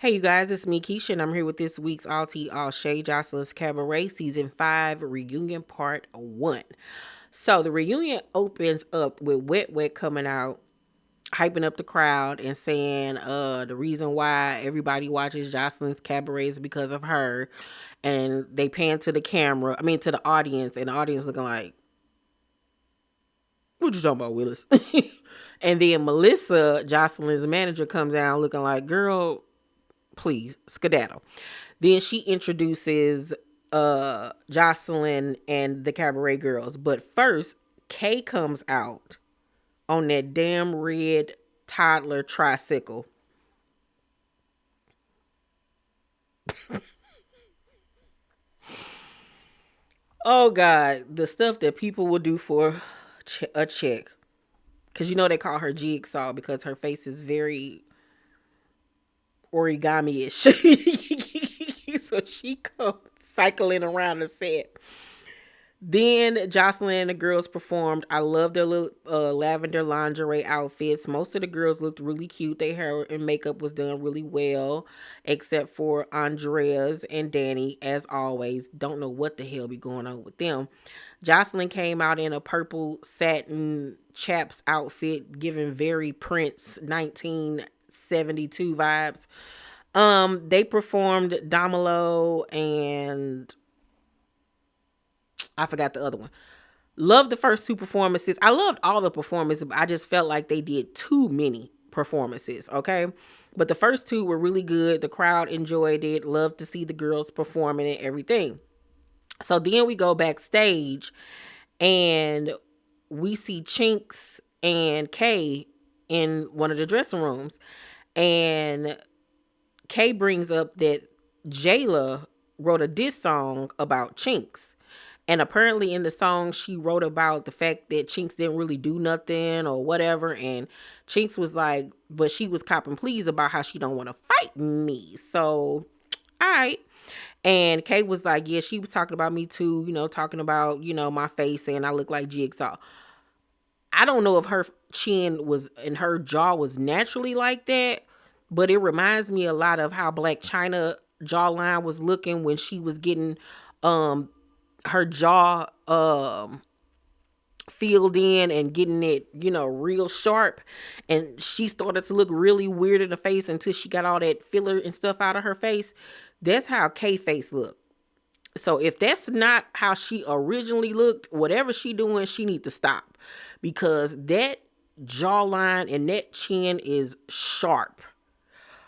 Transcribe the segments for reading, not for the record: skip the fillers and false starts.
Hey, you guys, it's me, Keisha, and I'm here with this week's All Tea, All Shade, Joseline's Cabaret, Season 5, Reunion Part 1. So, the reunion opens up with Wet Wet coming out, hyping up the crowd, and saying the reason why everybody watches Joseline's Cabaret is because of her. And they pan to the camera, to the audience, and the audience looking like, what you talking about, Willis? And then Melissa, Joseline's manager, comes out looking like, girl, please skedaddle. Then she introduces Joseline and the Cabaret girls. But first, Kay comes out on that damn red toddler tricycle. Oh God, the stuff that people will do for a check. Cause you know they call her Jigsaw because her face is very origami-ish. So she comes cycling around the set. Then Jocelyn and the girls performed. I love their little lavender lingerie outfits. Most of the girls looked really cute. Their hair and makeup was done really well, except for Andrea's and Danny, as always. Don't know what the hell be going on with them. Jocelyn came out in a purple satin chaps outfit, giving very Prince 1972 vibes. They performed Domolo and I forgot the other one. Loved the first two performances. I loved all the performances, but I just felt like they did too many performances, okay? But the first two were really good. The crowd enjoyed it. Loved to see the girls performing and everything. So then we go backstage and we see Chinks and Kay in one of the dressing rooms. And Kay brings up that Jayla wrote a diss song about Chinks. And apparently in the song, she wrote about the fact that Chinks didn't really do nothing or whatever. And Chinks was like, but she was copping pleas about how she don't want to fight me. So, all right. And Kay was like, yeah, she was talking about me too, talking about, my face and I look like Jigsaw. I don't know if her chin was and her jaw was naturally like that, but it reminds me a lot of how Black China jawline was looking when she was getting um her jaw filled in and getting it, real sharp. And she started to look really weird in the face until she got all that filler and stuff out of her face. That's how K face looked. So if that's not how she originally looked, whatever she doing, she need to stop. Because that jawline and that chin is sharp.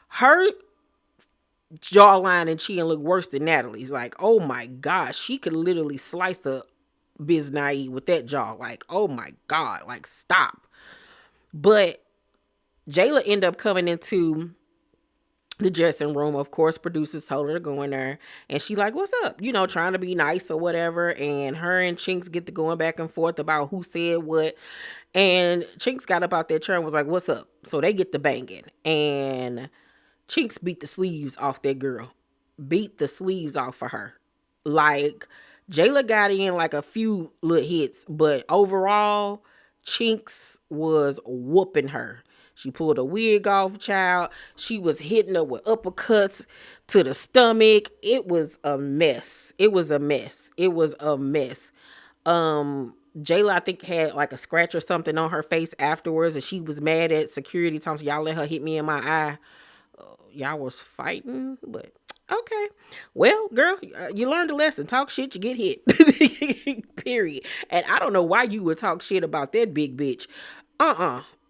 Her jawline and chin look worse than Natalie's. Like, oh my gosh, she could literally slice a Biznae with that jaw. Like, oh my God, like stop. But Jayla ended up coming into the dressing room. Of course, producers told her to go in there. And she like, what's up? Trying to be nice or whatever. And her and Chinks get to going back and forth about who said what. And Chinks got up out that chair and was like, what's up? So they get the banging. And Chinks beat the sleeves off that girl. Beat the sleeves off of her. Like, Jayla got in like a few little hits, but overall, Chinks was whooping her. She pulled a wig off, child. She was hitting her with uppercuts to the stomach. It was a mess. It was a mess. It was a mess. Jayla, I think, had like a scratch or something on her face afterwards, and she was mad at security. Times y'all let her hit me in my eye. Y'all was fighting, but okay. Well, girl, you learned a lesson. Talk shit, you get hit. Period. And I don't know why you would talk shit about that big bitch.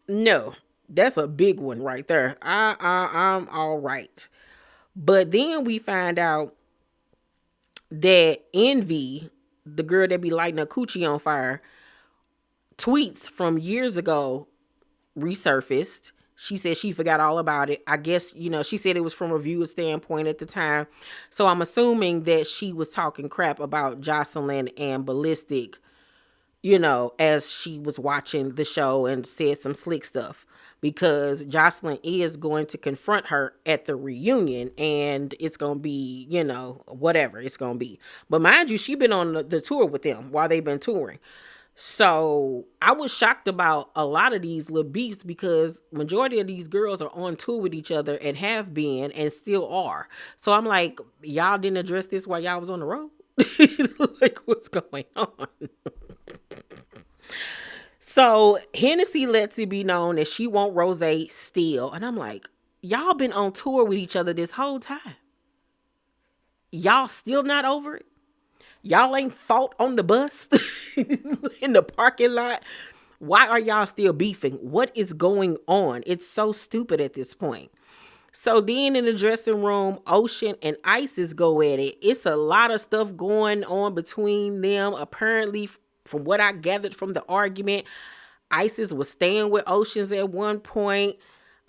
No, that's a big one right there. I'm all right. But then we find out that Envy, the girl that be lighting her coochie on fire, tweets from years ago resurfaced. She said she forgot all about it. I guess, she said it was from a viewer standpoint at the time. So I'm assuming that she was talking crap about Joseline and Ballistic, as she was watching the show and said some slick stuff. Because Joseline is going to confront her at the reunion and it's going to be, whatever it's going to be. But mind you, she been on the tour with them while they've been touring. So I was shocked about a lot of these little beefs because majority of these girls are on tour with each other and have been and still are. So I'm like, y'all didn't address this while y'all was on the road? Like, what's going on? So Hennessy lets it be known that she want Rose still. And I'm like, y'all been on tour with each other this whole time. Y'all still not over it? Y'all ain't fought on the bus in the parking lot. Why are y'all still beefing? What is going on? It's so stupid at this point. So then in the dressing room, Ocean and Isis go at it. It's a lot of stuff going on between them. Apparently, from what I gathered from the argument, Isis was staying with Oceans at one point.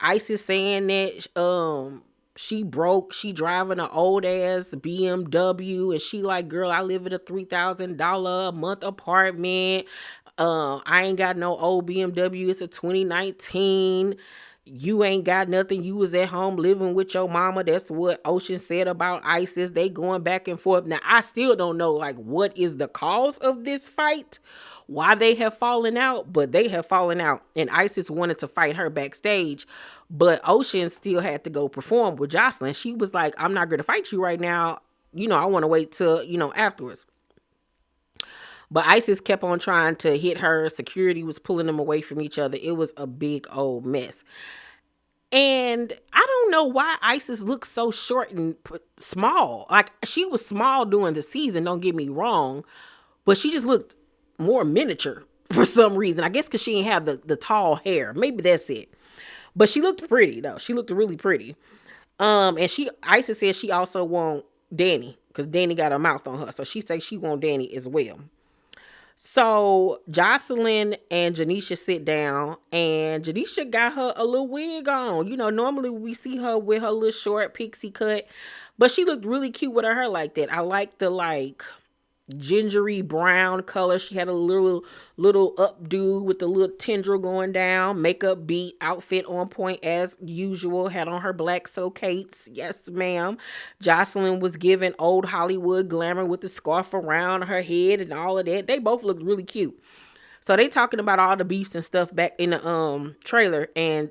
Isis saying that she broke, she driving an old ass BMW, and she like, girl, I live in a $3,000 a month apartment. I ain't got no old BMW. It's a 2019. You ain't got nothing. You was at home living with your mama. That's what Ocean said about Isis. They going back and forth. Now, I still don't know, like, what is the cause of this fight, why they have fallen out, but they have fallen out. And Isis wanted to fight her backstage, but Ocean still had to go perform with Joseline. She was like, I'm not going to fight you right now. I want to wait till, afterwards. But Isis kept on trying to hit her. Security was pulling them away from each other. It was a big old mess. And I don't know why Isis looks so short and small. Like, she was small during the season, don't get me wrong. But she just looked more miniature for some reason. I guess because she didn't have the tall hair. Maybe that's it. But she looked pretty, though. She looked really pretty. And Isis said she also want Danny, because Danny got a mouth on her. So she said she want Danny as well. So Joseline and Janisha sit down, and Janisha got her a little wig on. Normally we see her with her little short pixie cut, but she looked really cute with her hair like that. I like the gingery brown color. She had a little updo with the little tendril going down. Makeup beat, outfit on point as usual. Had on her black socates. Yes, ma'am. Joseline was giving old Hollywood glamour with the scarf around her head and all of that. They both looked really cute. So they talking about all the beefs and stuff back in the trailer, and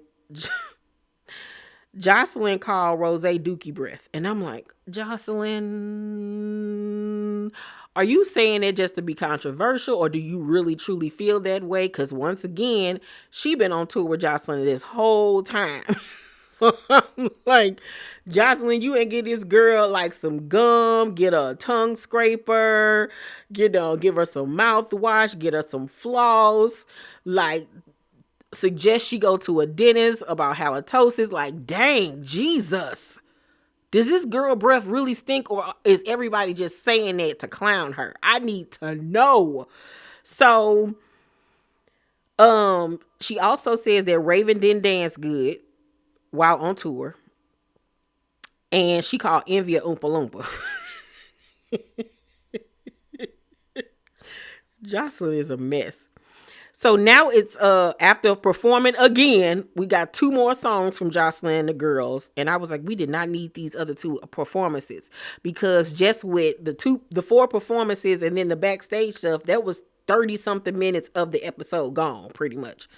Joseline called Rose Dookie breath. And I'm like, Joseline, are you saying it just to be controversial, or do you really truly feel that way? Because once again, she been on tour with Joseline this whole time. So I'm like, Joseline, you ain't get this girl like some gum, get her a tongue scraper, give her some mouthwash, get her some floss, suggest she go to a dentist about halitosis. Like, dang, Jesus. Does this girl breath really stink, or is everybody just saying that to clown her? I need to know. So, she also says that Raven didn't dance good while on tour. And she called Envy a Oompa Loompa. Joseline is a mess. So now it's after performing again, we got 2 more songs from Joseline and the girls, and I was like, we did not need these other 2 performances, because just with the 4 performances and then the backstage stuff, that was 30 something minutes of the episode gone pretty much.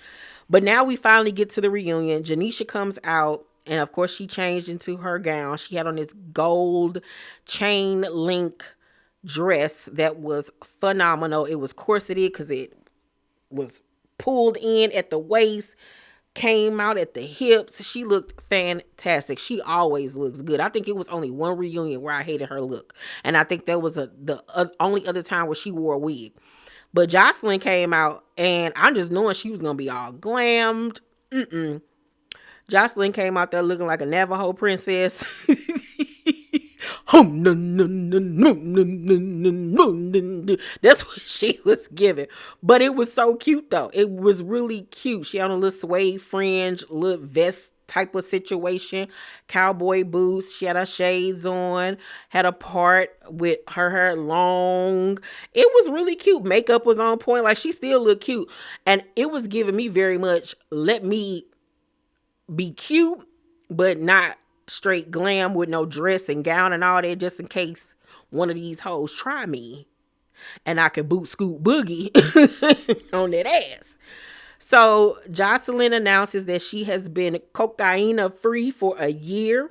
But now we finally get to the reunion. Janisha comes out, and of course she changed into her gown. She had on this gold chain link dress that was phenomenal. It was corseted because it was pulled in at the waist, came out at the hips. She looked fantastic. She always looks good. I think it was only one reunion where I hated her look, and I think that was the only other time where she wore a wig. But Joseline came out, and I'm just knowing she was gonna be all glammed. Joseline came out there looking like a Navajo princess. That's what she was giving. But it was so cute, though. It was really cute. She had a little suede fringe, little vest type of situation, cowboy boots. She had her shades on, had a part with her hair long. It was really cute. Makeup was on point. Like, she still looked cute. And it was giving me very much, let me be cute, but not straight glam with no dress and gown and all that, just in case one of these hoes try me. and I can boot scoot boogie on that ass. So Joseline announces that she has been cocaine free for a year.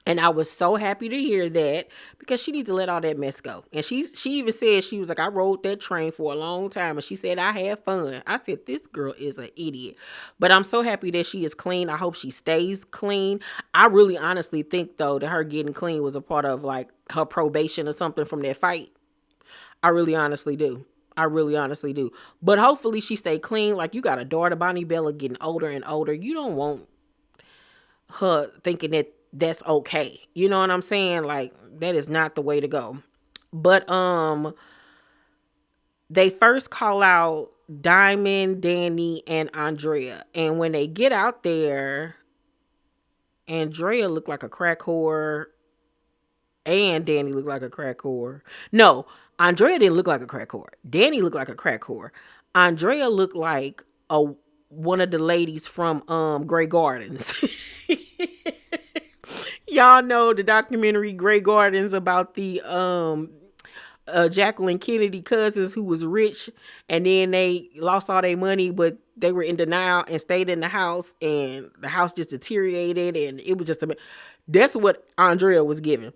And I was so happy to hear that because she need to let all that mess go. And she even said, she was like, I rode that train for a long time. And she said, I had fun. I said, this girl is an idiot. But I'm so happy that she is clean. I hope she stays clean. I really honestly think, though, that her getting clean was a part of like her probation or something from that fight. I really honestly do. I really honestly do. But hopefully she stay clean. Like, you got a daughter, Bonnie Bella, getting older and older. You don't want her thinking that that's okay. You know what I'm saying? Like, that is not the way to go. But they first call out Diamond, Danny, and Andrea. And when they get out there, Andrea looked like a crack whore and Danny looked like a crack whore. No, Andrea didn't look like a crack whore. Danny looked like a crack whore. Andrea looked like one of the ladies from Grey Gardens. Y'all know the documentary Grey Gardens about the Jacqueline Kennedy cousins who was rich and then they lost all their money, but they were in denial and stayed in the house, and the house just deteriorated, and it was just that's what Andrea was giving.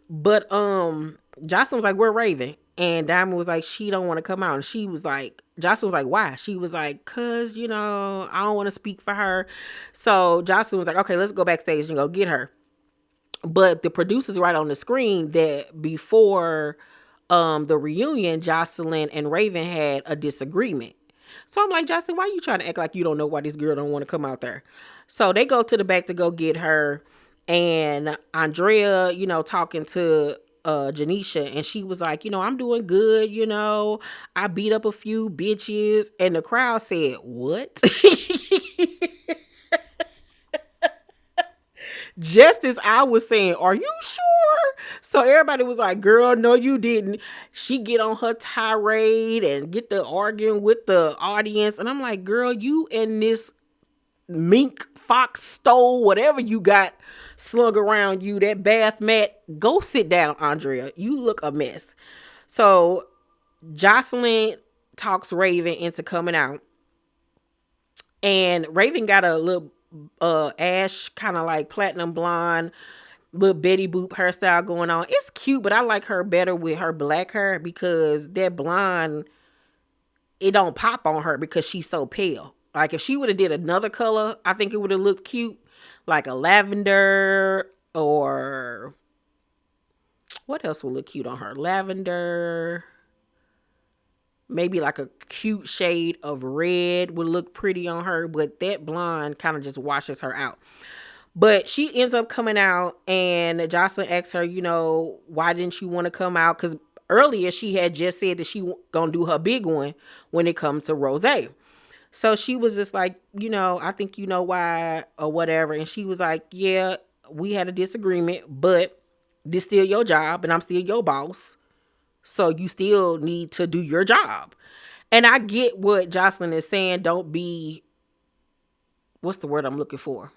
But Jocelyn was like, "We're Raven," and Diamond was like, "She don't want to come out," and she was like, Jocelyn was like, "Why?" She was like, "Cause I don't want to speak for her." So Jocelyn was like, "Okay, let's go backstage and go get her." But the producers right on the screen that before the reunion, Jocelyn and Raven had a disagreement. So I'm like, Jocelyn, why are you trying to act like you don't know why this girl don't want to come out there? So they go to the back to go get her. And Andrea, talking to Janisha, and she was like, I'm doing good, I beat up a few bitches. And the crowd said, what? Just as I was saying, are you sure? So everybody was like, girl, no, you didn't. She get on her tirade and get the arguing with the audience. And I'm like, girl, you and this mink, fox, stole, whatever you got slung around you, that bath mat, go sit down, Andrea. You look a mess. So Jocelyn talks Raven into coming out. And Raven got a little ash, kind of like platinum blonde, little Betty Boop hairstyle going on. It's cute, but I like her better with her black hair because that blonde, it don't pop on her because she's so pale. Like if she would have did another color, I think it would have looked cute, like a lavender, or what else would look cute on her? Lavender, maybe like a cute shade of red would look pretty on her, but that blonde kind of just washes her out. But she ends up coming out, and Jocelyn asks her, why didn't you want to come out? Because earlier she had just said that she gonna do her big one when it comes to Rosé. So she was just like, I think you know why or whatever. And she was like, yeah, we had a disagreement, but this still your job and I'm still your boss. So you still need to do your job. And I get what Jocelyn is saying. Don't be, what's the word I'm looking for?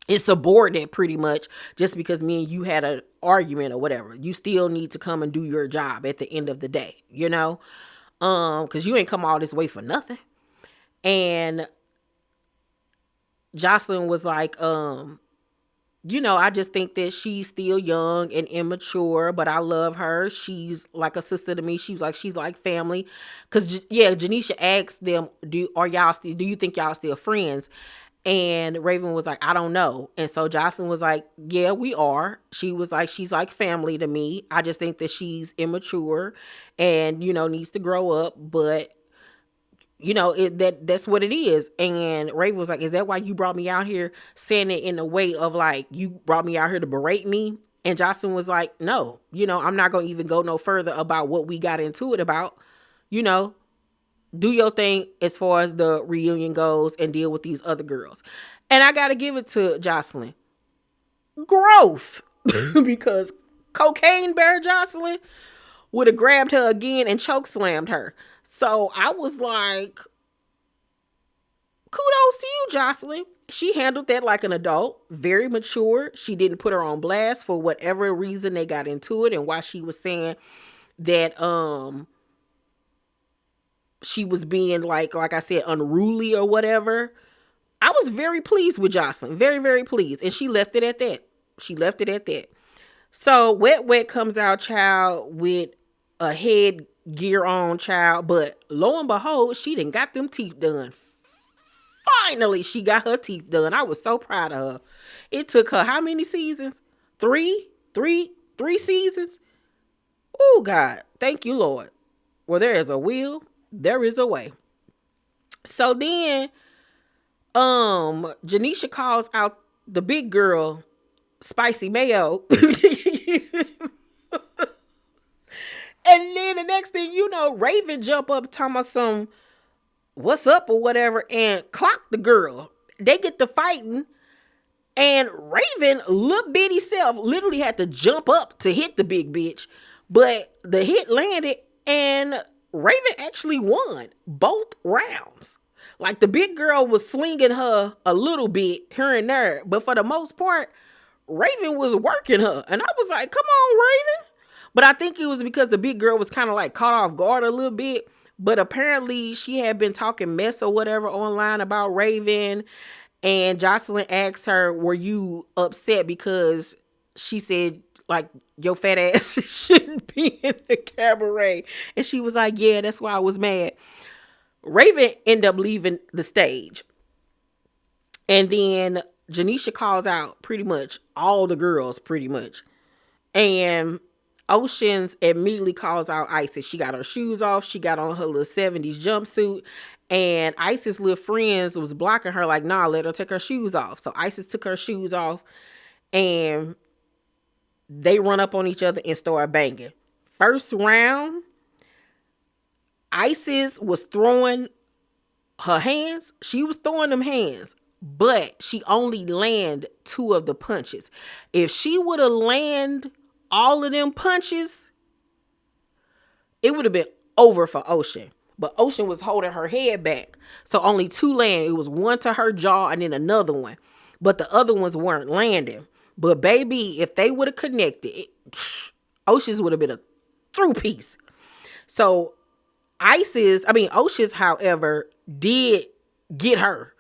It's subordinate pretty much just because me and you had an argument or whatever. You still need to come and do your job at the end of the day, because you ain't come all this way for nothing. And Jocelyn was like, I just think that she's still young and immature, but I love her. She's like a sister to me. She's like family. Cause Janisha asked them, do you think y'all still friends? And Raven was like, I don't know. And so Jocelyn was like, yeah, we are. She was like, she's like family to me. I just think that she's immature and, needs to grow up, but that's what it is. And Raven was like, is that why you brought me out here, saying it in a way of like, you brought me out here to berate me? And Jocelyn was like, no, I'm not going to even go no further about what we got into it about. Do your thing as far as the reunion goes and deal with these other girls. And I got to give it to Jocelyn. Growth. Because Cocaine Bear Jocelyn would have grabbed her again and choke slammed her. So I was like, kudos to you, Jocelyn. She handled that like an adult, very mature. She didn't put her on blast for whatever reason they got into it and why she was saying that she was being like I said, unruly or whatever. I was very pleased with Joseline. Very, very pleased. And she left it at that. She left it at that. So Wet Wet comes out, child, with a head gear on, child. But lo and behold, she done got them teeth done. Finally, she got her teeth done. I was so proud of her. It took her how many seasons? Three seasons? Oh, God. Thank you, Lord. Well, there is a will, there is a way. So then, Janisha calls out the big girl, Spicy Mayo. And then the next thing you know, Raven jump up talking about some what's up or whatever and clock the girl. They get to fighting and Raven, little bitty self, literally had to jump up to hit the big bitch. But the hit landed and Raven actually won both rounds. Like the big girl was slinging her a little bit here and there. But for the most part, Raven was working her. And I was like, come on, Raven. But I think it was because the big girl was kind of like caught off guard a little bit. But apparently she had been talking mess or whatever online about Raven. And Joseline asked her, were you upset because she said, like, your fat ass shouldn't be in the cabaret? And she was like, yeah, that's why I was mad. Raven ended up leaving the stage. And then Janisha calls out pretty much all the girls, pretty much. And Oceans immediately calls out Isis. She got her shoes off. She got on her little 70s jumpsuit. And Isis' little friends was blocking her like, nah, let her take her shoes off. So Isis took her shoes off. And they run up on each other and start banging. First round, Isis was throwing her hands. She was throwing them hands. But she only landed 2 of the punches. If she would have landed all of them punches, it would have been over for Ocean. But Ocean was holding her head back. So only 2 landed. It was one to her jaw and then another one. But the other ones weren't landing. But baby, if they would have connected, Ocean's would have been a through piece. So Ocean's, however, did get her.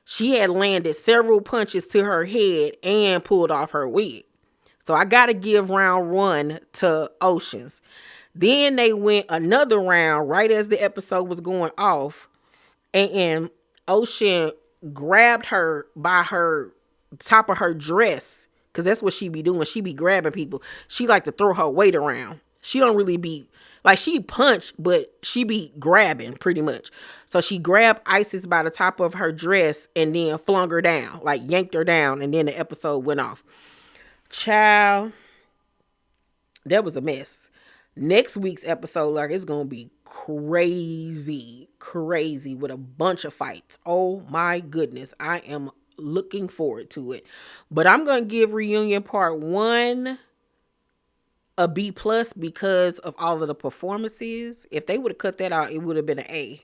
She had landed several punches to her head and pulled off her wig. So I got to give round 1 to Oceans. Then they went another round right as the episode was going off. And Ocean grabbed her by her top of her dress. Because that's what she be doing. She be grabbing people. She like to throw her weight around. She don't really be, like she punched, but she be grabbing pretty much. So she grabbed Isis by the top of her dress and then flung her down. Like yanked her down. And then the episode went off. Child, that was a mess. Next week's episode, like, it's gonna be crazy with a bunch of fights. Oh my goodness, I am looking forward to it. But I'm gonna give Reunion Part 1 a B+ because of all of the performances. If they would have cut that out, it would have been an A.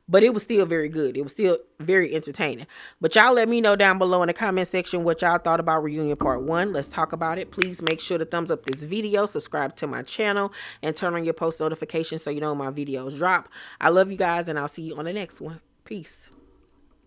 But it was still very good. It was still very entertaining. But y'all let me know down below in the comment section what y'all thought about Reunion Part 1. Let's talk about it. Please make sure to thumbs up this video, subscribe to my channel, and turn on your post notifications so you know when my videos drop. I love you guys, and I'll see you on the next one. Peace.